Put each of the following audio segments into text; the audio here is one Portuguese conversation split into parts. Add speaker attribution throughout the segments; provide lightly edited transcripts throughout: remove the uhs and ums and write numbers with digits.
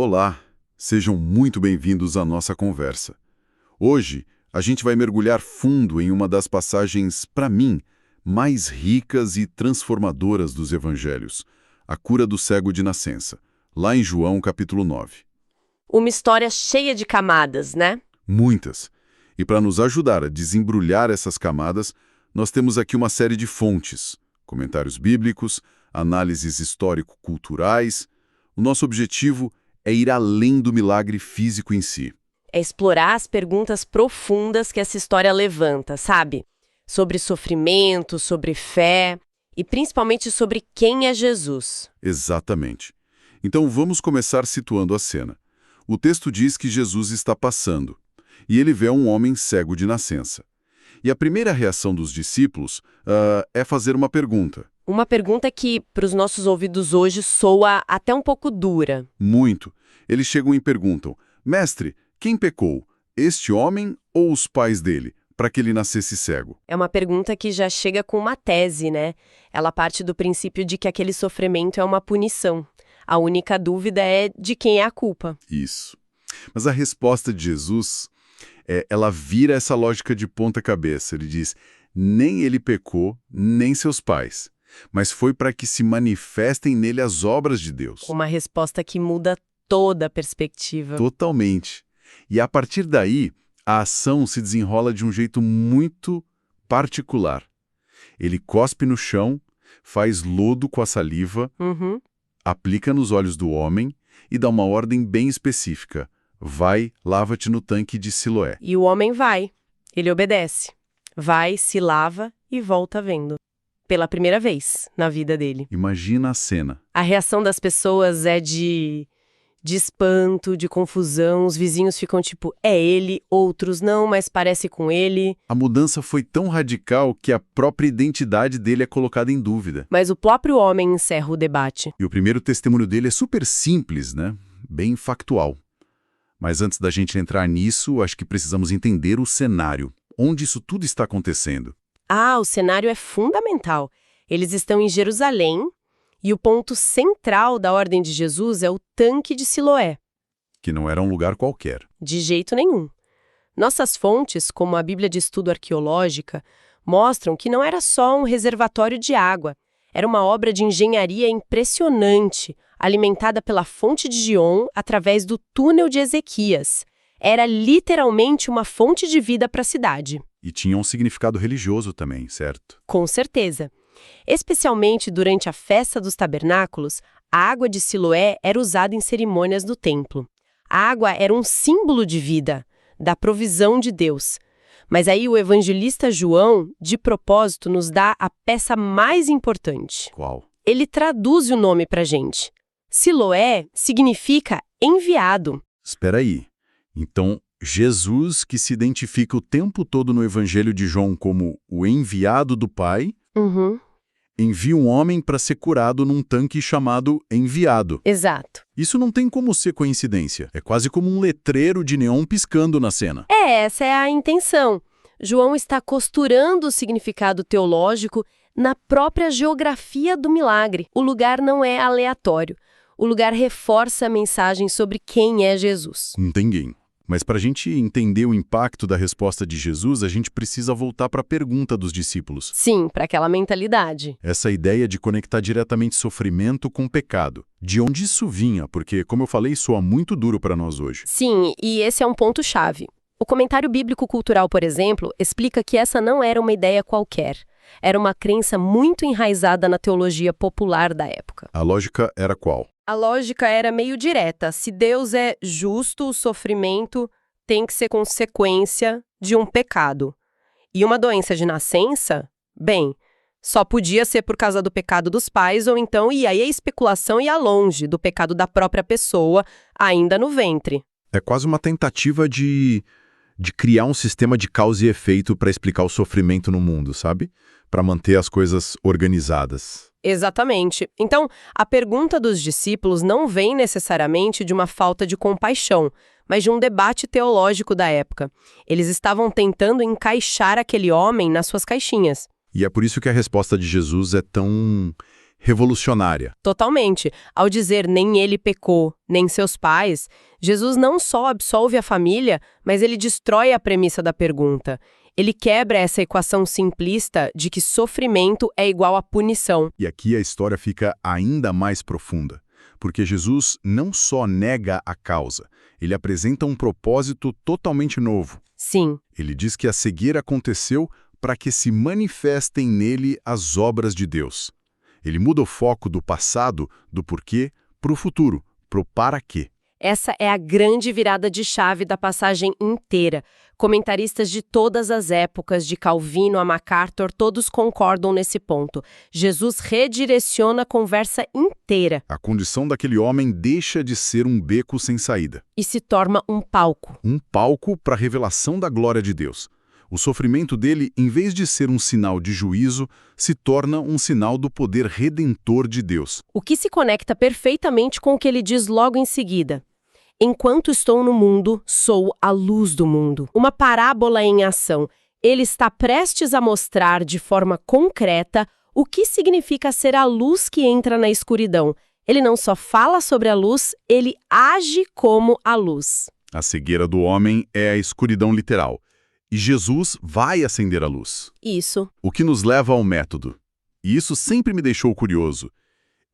Speaker 1: Olá, sejam muito bem-vindos à nossa conversa. Hoje, a gente vai mergulhar fundo em uma das passagens, para mim, mais ricas e transformadoras dos evangelhos, a cura do cego de nascença, lá em João capítulo 9.
Speaker 2: Uma história cheia de camadas, né?
Speaker 1: Muitas. E para nos ajudar a desembrulhar essas camadas, nós temos aqui uma série de fontes, comentários bíblicos, análises histórico-culturais. O nosso objetivo é ir além do milagre físico em si.
Speaker 2: É explorar as perguntas profundas que essa história levanta, sabe? Sobre sofrimento, sobre fé e principalmente sobre quem é Jesus.
Speaker 1: Exatamente. Então vamos começar situando a cena. O texto diz que Jesus está passando, e ele vê um homem cego de nascença. E a primeira reação dos discípulos é fazer uma pergunta.
Speaker 2: Uma pergunta que, para os nossos ouvidos hoje, soa até um pouco dura.
Speaker 1: Muito. Eles chegam e perguntam: Mestre, quem pecou, este homem ou os pais dele, para que ele nascesse cego?
Speaker 2: É uma pergunta que já chega com uma tese, né? Ela parte do princípio de que aquele sofrimento é uma punição. A única dúvida é de quem é a culpa.
Speaker 1: Isso. Mas a resposta de Jesus, ela vira essa lógica de ponta cabeça. Ele diz: nem ele pecou, nem seus pais, mas foi para que se manifestem nele as obras de Deus.
Speaker 2: Uma resposta que muda toda a perspectiva.
Speaker 1: Totalmente. E a partir daí, a ação se desenrola de um jeito muito particular. Ele cospe no chão, faz lodo com a saliva, aplica nos olhos do homem e dá uma ordem bem específica. Vai, lava-te no tanque de Siloé.
Speaker 2: E o homem vai. Ele obedece. Vai, se lava e volta vendo. Pela primeira vez na vida dele.
Speaker 1: Imagina a cena.
Speaker 2: A reação das pessoas é de espanto, de confusão. Os vizinhos ficam tipo, é ele, outros não, mas parece com ele.
Speaker 1: A mudança foi tão radical que a própria identidade dele é colocada em dúvida.
Speaker 2: Mas o próprio homem encerra o debate.
Speaker 1: E o primeiro testemunho dele é super simples, né? Bem factual. Mas antes da gente entrar nisso, acho que precisamos entender o cenário. Onde isso tudo está acontecendo?
Speaker 2: O cenário é fundamental. Eles estão em Jerusalém e o ponto central da ordem de Jesus é o tanque de Siloé.
Speaker 1: Que não era um lugar qualquer.
Speaker 2: De jeito nenhum. Nossas fontes, como a Bíblia de Estudo Arqueológica, mostram que não era só um reservatório de água. Era uma obra de engenharia impressionante, alimentada pela fonte de Gion através do túnel de Ezequias. Era literalmente uma fonte de vida para a cidade.
Speaker 1: E tinha um significado religioso também, certo?
Speaker 2: Com certeza. Especialmente durante a festa dos tabernáculos, a água de Siloé era usada em cerimônias do templo. A água era um símbolo de vida, da provisão de Deus. Mas aí o evangelista João, de propósito, nos dá a peça mais importante.
Speaker 1: Qual?
Speaker 2: Ele traduz o nome para a gente. Siloé significa enviado.
Speaker 1: Espera aí. Então, Jesus, que se identifica o tempo todo no Evangelho de João como o enviado do Pai, envia um homem para ser curado num tanque chamado enviado.
Speaker 2: Exato.
Speaker 1: Isso não tem como ser coincidência. É quase como um letreiro de neon piscando na cena.
Speaker 2: Essa é a intenção. João está costurando o significado teológico na própria geografia do milagre. O lugar não é aleatório. O lugar reforça a mensagem sobre quem é Jesus.
Speaker 1: Entendi. Mas para a gente entender o impacto da resposta de Jesus, a gente precisa voltar para a pergunta dos discípulos.
Speaker 2: Sim, para aquela mentalidade.
Speaker 1: Essa ideia de conectar diretamente sofrimento com pecado. De onde isso vinha? Porque, como eu falei, soa muito duro para nós hoje.
Speaker 2: Sim, e esse é um ponto-chave. O comentário bíblico-cultural, por exemplo, explica que essa não era uma ideia qualquer. Era uma crença muito enraizada na teologia popular da época.
Speaker 1: A lógica era qual?
Speaker 2: A lógica era meio direta. Se Deus é justo, o sofrimento tem que ser consequência de um pecado. E uma doença de nascença, bem, só podia ser por causa do pecado dos pais, ou então, e aí a especulação ia longe do pecado da própria pessoa, ainda no ventre.
Speaker 1: É quase uma tentativa de criar um sistema de causa e efeito para explicar o sofrimento no mundo, sabe? Para manter as coisas organizadas.
Speaker 2: Exatamente. Então, a pergunta dos discípulos não vem necessariamente de uma falta de compaixão, mas de um debate teológico da época. Eles estavam tentando encaixar aquele homem nas suas caixinhas.
Speaker 1: E é por isso que a resposta de Jesus é tão revolucionária.
Speaker 2: Totalmente. Ao dizer nem ele pecou, nem seus pais, Jesus não só absolve a família, mas ele destrói a premissa da pergunta. Ele quebra essa equação simplista de que sofrimento é igual a punição.
Speaker 1: E aqui a história fica ainda mais profunda, porque Jesus não só nega a causa, ele apresenta um propósito totalmente novo.
Speaker 2: Sim.
Speaker 1: Ele diz que a cegueira aconteceu para que se manifestem nele as obras de Deus. Ele muda o foco do passado, do porquê, para o futuro, para o para quê.
Speaker 2: Essa é a grande virada de chave da passagem inteira. Comentaristas de todas as épocas, de Calvino a MacArthur, todos concordam nesse ponto. Jesus redireciona a conversa inteira.
Speaker 1: A condição daquele homem deixa de ser um beco sem saída.
Speaker 2: E se torna um palco.
Speaker 1: Um palco para a revelação da glória de Deus. O sofrimento dele, em vez de ser um sinal de juízo, se torna um sinal do poder redentor de Deus.
Speaker 2: O que se conecta perfeitamente com o que ele diz logo em seguida. Enquanto estou no mundo, sou a luz do mundo. Uma parábola em ação. Ele está prestes a mostrar de forma concreta o que significa ser a luz que entra na escuridão. Ele não só fala sobre a luz, ele age como a luz.
Speaker 1: A cegueira do homem é a escuridão literal. E Jesus vai acender a luz.
Speaker 2: Isso.
Speaker 1: O que nos leva ao método. E isso sempre me deixou curioso.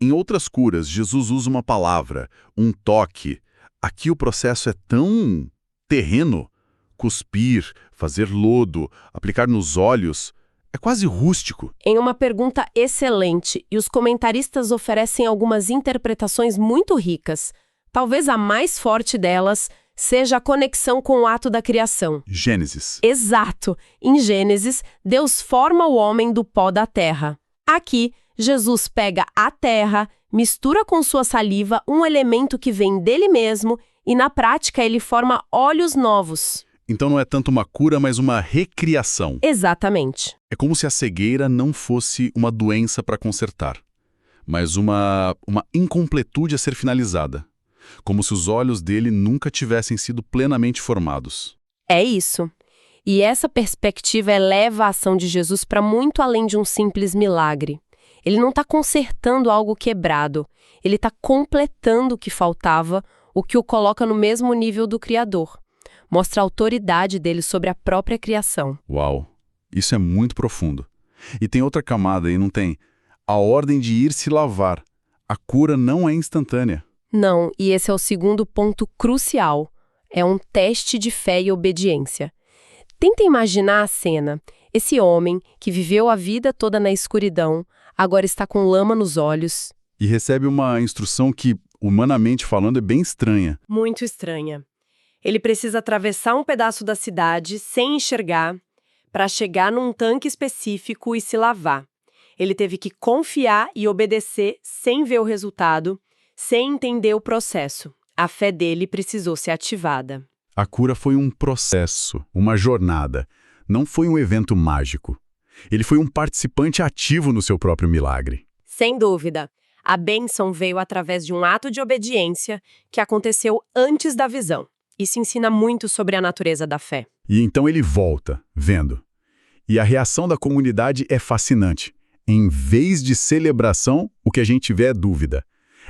Speaker 1: Em outras curas, Jesus usa uma palavra, um toque. Aqui o processo é tão terreno. Cuspir, fazer lodo, aplicar nos olhos. É quase rústico.
Speaker 2: Em uma pergunta excelente, e os comentaristas oferecem algumas interpretações muito ricas. Talvez a mais forte delas seja a conexão com o ato da criação.
Speaker 1: Gênesis.
Speaker 2: Exato. Em Gênesis, Deus forma o homem do pó da terra. Aqui, Jesus pega a terra, mistura com sua saliva um elemento que vem dele mesmo e, na prática, ele forma olhos novos.
Speaker 1: Então não é tanto uma cura, mas uma recriação.
Speaker 2: Exatamente.
Speaker 1: É como se a cegueira não fosse uma doença para consertar, mas uma incompletude a ser finalizada. Como se os olhos dele nunca tivessem sido plenamente formados.
Speaker 2: É isso. E essa perspectiva eleva a ação de Jesus para muito além de um simples milagre. Ele não está consertando algo quebrado. Ele está completando o que faltava, o que o coloca no mesmo nível do Criador. Mostra a autoridade dele sobre a própria criação.
Speaker 1: Uau! Isso é muito profundo. E tem outra camada aí, não tem? A ordem de ir se lavar. A cura não é instantânea.
Speaker 2: Não, e esse é o segundo ponto crucial. É um teste de fé e obediência. Tenta imaginar a cena. Esse homem, que viveu a vida toda na escuridão, agora está com lama nos olhos.
Speaker 1: E recebe uma instrução que, humanamente falando, é bem estranha.
Speaker 2: Muito estranha. Ele precisa atravessar um pedaço da cidade sem enxergar para chegar num tanque específico e se lavar. Ele teve que confiar e obedecer sem ver o resultado, sem entender o processo. A fé dele precisou ser ativada.
Speaker 1: A cura foi um processo, uma jornada. Não foi um evento mágico. Ele foi um participante ativo no seu próprio milagre.
Speaker 2: Sem dúvida. A bênção veio através de um ato de obediência que aconteceu antes da visão. Isso ensina muito sobre a natureza da fé.
Speaker 1: E então ele volta, vendo. E a reação da comunidade é fascinante. Em vez de celebração, o que a gente vê é dúvida.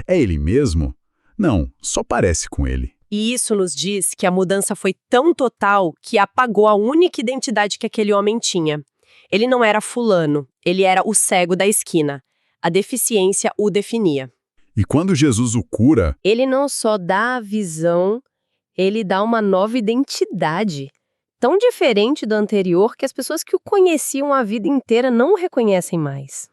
Speaker 1: É ele mesmo? Não, só parece com ele.
Speaker 2: E isso nos diz que a mudança foi tão total que apagou a única identidade que aquele homem tinha. Ele não era fulano, ele era o cego da esquina. A deficiência o definia.
Speaker 1: E quando Jesus o cura,
Speaker 2: ele não só dá a visão, ele dá uma nova identidade. Tão diferente do anterior que as pessoas que o conheciam a vida inteira não o reconhecem mais.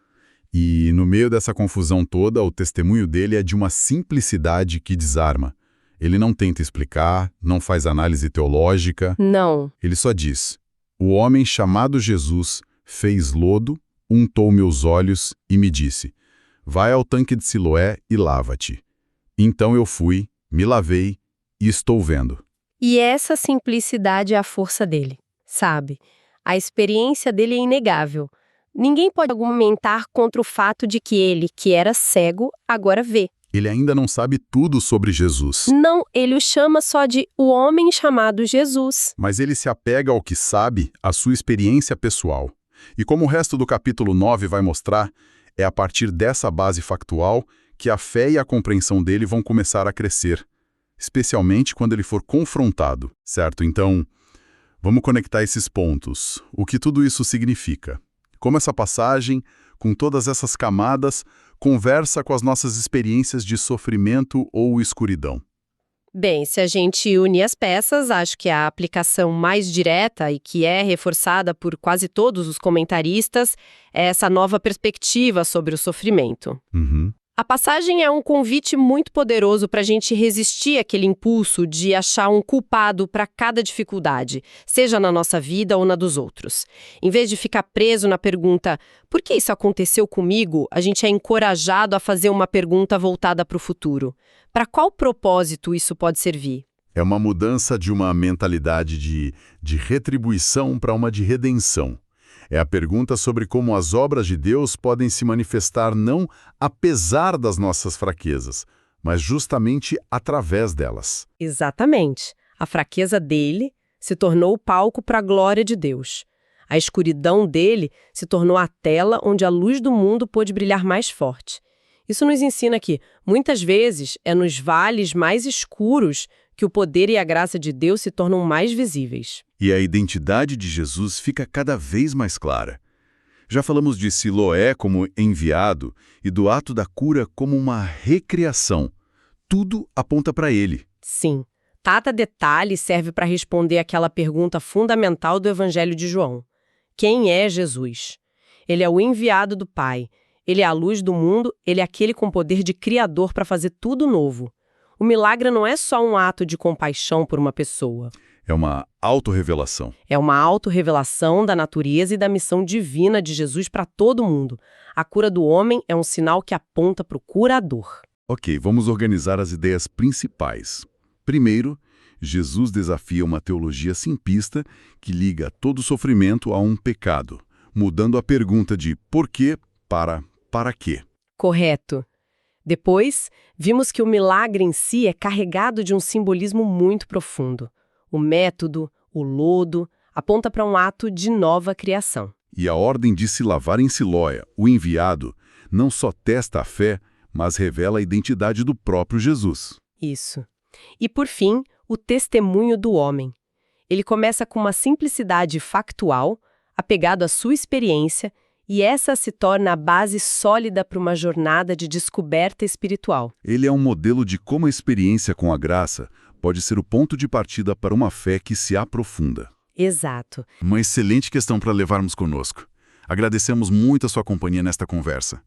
Speaker 1: E no meio dessa confusão toda, o testemunho dele é de uma simplicidade que desarma. Ele não tenta explicar, não faz análise teológica.
Speaker 2: Não.
Speaker 1: Ele só diz: o homem chamado Jesus fez lodo, untou meus olhos e me disse: vai ao tanque de Siloé e lava-te. Então eu fui, me lavei e estou vendo.
Speaker 2: E essa simplicidade é a força dele, sabe? A experiência dele é inegável. Ninguém pode argumentar contra o fato de que ele, que era cego, agora vê.
Speaker 1: Ele ainda não sabe tudo sobre Jesus.
Speaker 2: Não, ele o chama só de o homem chamado Jesus.
Speaker 1: Mas ele se apega ao que sabe, à sua experiência pessoal. E como o resto do capítulo 9 vai mostrar, É a partir dessa base factual que a fé e a compreensão dele vão começar a crescer, especialmente quando ele for confrontado, certo? Então, vamos conectar esses pontos. O que tudo isso significa? Como essa passagem, com todas essas camadas, conversa com as nossas experiências de sofrimento ou escuridão?
Speaker 2: Bem, se a gente unir as peças, acho que a aplicação mais direta e que é reforçada por quase todos os comentaristas é essa nova perspectiva sobre o sofrimento.
Speaker 1: Uhum.
Speaker 2: A passagem é um convite muito poderoso para a gente resistir àquele impulso de achar um culpado para cada dificuldade, seja na nossa vida ou na dos outros. Em vez de ficar preso na pergunta, por que isso aconteceu comigo? A gente é encorajado a fazer uma pergunta voltada para o futuro. Para qual propósito isso pode servir?
Speaker 1: É uma mudança de uma mentalidade de retribuição para uma de redenção. É a pergunta sobre como as obras de Deus podem se manifestar não apesar das nossas fraquezas, mas justamente através delas.
Speaker 2: Exatamente. A fraqueza dele se tornou o palco para a glória de Deus. A escuridão dele se tornou a tela onde a luz do mundo pôde brilhar mais forte. Isso nos ensina que, muitas vezes, é nos vales mais escuros que o poder e a graça de Deus se tornam mais visíveis.
Speaker 1: E a identidade de Jesus fica cada vez mais clara. Já falamos de Siloé como enviado e do ato da cura como uma recriação. Tudo aponta para ele.
Speaker 2: Sim. Cada detalhe serve para responder aquela pergunta fundamental do Evangelho de João. Quem é Jesus? Ele é o enviado do Pai. Ele é a luz do mundo, ele é aquele com poder de criador para fazer tudo novo. O milagre não é só um ato de compaixão por uma pessoa.
Speaker 1: É uma autorrevelação.
Speaker 2: É uma autorrevelação da natureza e da missão divina de Jesus para todo mundo. A cura do homem é um sinal que aponta para o curador.
Speaker 1: Ok, vamos organizar as ideias principais. Primeiro, Jesus desafia uma teologia simplista que liga todo sofrimento a um pecado, mudando a pergunta de por quê para quê.
Speaker 2: Correto. Depois, vimos que o milagre em si é carregado de um simbolismo muito profundo. O método, o lodo, aponta para um ato de nova criação.
Speaker 1: E a ordem de se lavar em Siloé, o enviado, não só testa a fé, mas revela a identidade do próprio Jesus.
Speaker 2: Isso. E, por fim, o testemunho do homem. Ele começa com uma simplicidade factual, apegado à sua experiência, e essa se torna a base sólida para uma jornada de descoberta espiritual.
Speaker 1: Ele é um modelo de como a experiência com a graça pode ser o ponto de partida para uma fé que se aprofunda.
Speaker 2: Exato.
Speaker 1: Uma excelente questão para levarmos conosco. Agradecemos muito a sua companhia nesta conversa.